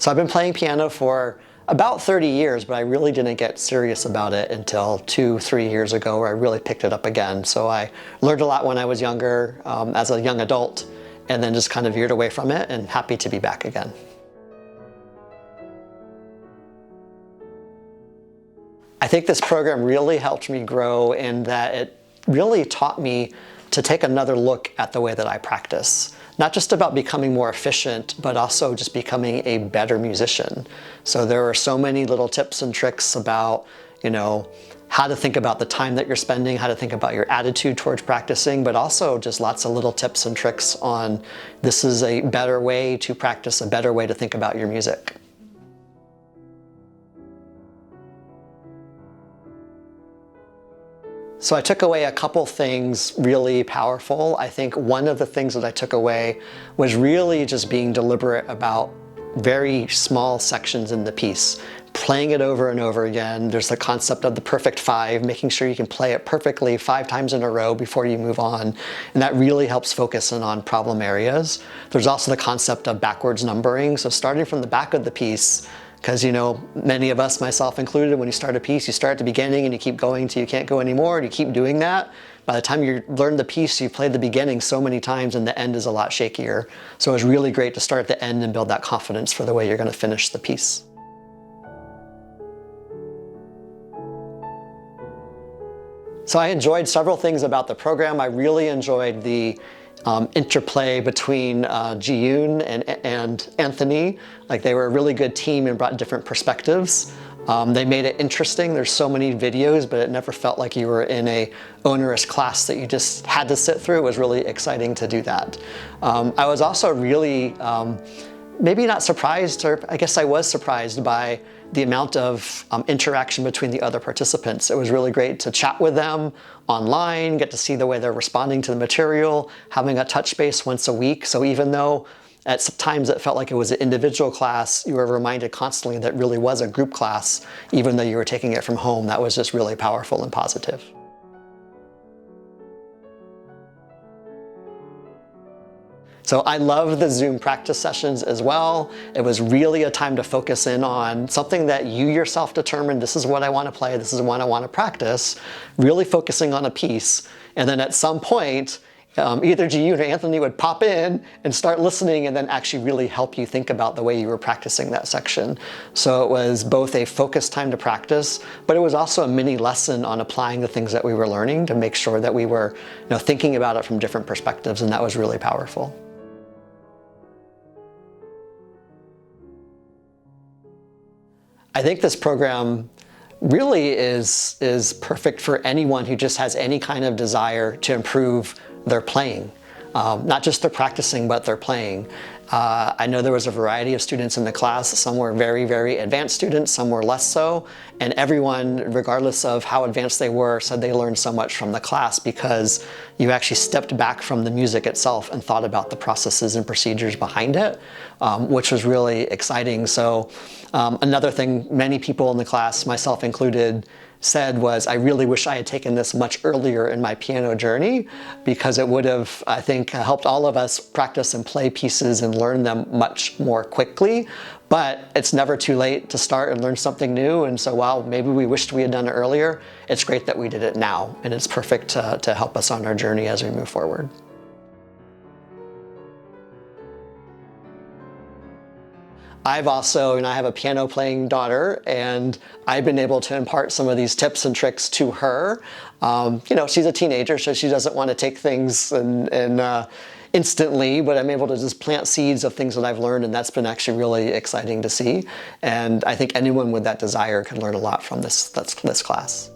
So I've been playing piano for about 30 years, but I really didn't get serious about it until 2-3 years ago, where I really picked it up again. So I learned a lot when I was younger, as a young adult, and then just kind of veered away from it, and happy to be back again. I think this program really helped me grow in that it really taught me to take another look at the way that I practice. Not just about becoming more efficient, but also just becoming a better musician. So there are so many little tips and tricks about, how to think about the time that you're spending, how to think about your attitude towards practicing, but also just lots of little tips and tricks on this is a better way to practice, a better way to think about your music. So I took away a couple things really powerful. I think one of the things that I took away was really just being deliberate about very small sections in the piece, playing it over and over again. There's the concept of the perfect 5, making sure you can play it perfectly 5 times in a row before you move on. And that really helps focus in on problem areas. There's also the concept of backwards numbering. So starting from the back of the piece, because many of us, myself included, when you start a piece, you start at the beginning and you keep going till you can't go anymore, and you keep doing that. By the time you learn the piece, you played the beginning so many times and the end is a lot shakier. So it was really great to start at the end and build that confidence for the way you're going to finish the piece. So I enjoyed several things about the program. I really enjoyed the interplay between Ji-yoon and Anthony. Like, they were a really good team and brought different perspectives. They made it interesting. There's so many videos, but it never felt like you were in a onerous class that you just had to sit through. It was really exciting to do that. I was also really, maybe not surprised, or I guess I was surprised by the amount of interaction between the other participants. It was really great to chat with them online, get to see the way they're responding to the material, having a touch base once a week. So even though at times it felt like it was an individual class, you were reminded constantly that it really was a group class, even though you were taking it from home. That was just really powerful and positive. So I love the Zoom practice sessions as well. It was really a time to focus in on something that you yourself determined, this is what I want to play, this is what I want to practice, really focusing on a piece. And then at some point, either Ji-yoon or Anthony would pop in and start listening and then actually really help you think about the way you were practicing that section. So it was both a focused time to practice, but it was also a mini lesson on applying the things that we were learning to make sure that we were thinking about it from different perspectives, and that was really powerful. I think this program really is perfect for anyone who just has any kind of desire to improve their playing. Not just their practicing, but their playing. I know there was a variety of students in the class. Some were very, very advanced students, some were less so. And everyone, regardless of how advanced they were, said they learned so much from the class because you actually stepped back from the music itself and thought about the processes and procedures behind it, which was really exciting. So another thing many people in the class, myself included, said was, I really wish I had taken this much earlier in my piano journey, because it would have, I think, helped all of us practice and play pieces and learn them much more quickly. But it's never too late to start and learn something new. And so while maybe we wished we had done it earlier, it's great that we did it now. And it's perfect to help us on our journey as we move forward. I've also, I have a piano playing daughter, and I've been able to impart some of these tips and tricks to her. She's a teenager, so she doesn't want to take things instantly, but I'm able to just plant seeds of things that I've learned, and that's been actually really exciting to see. And I think anyone with that desire can learn a lot from this class.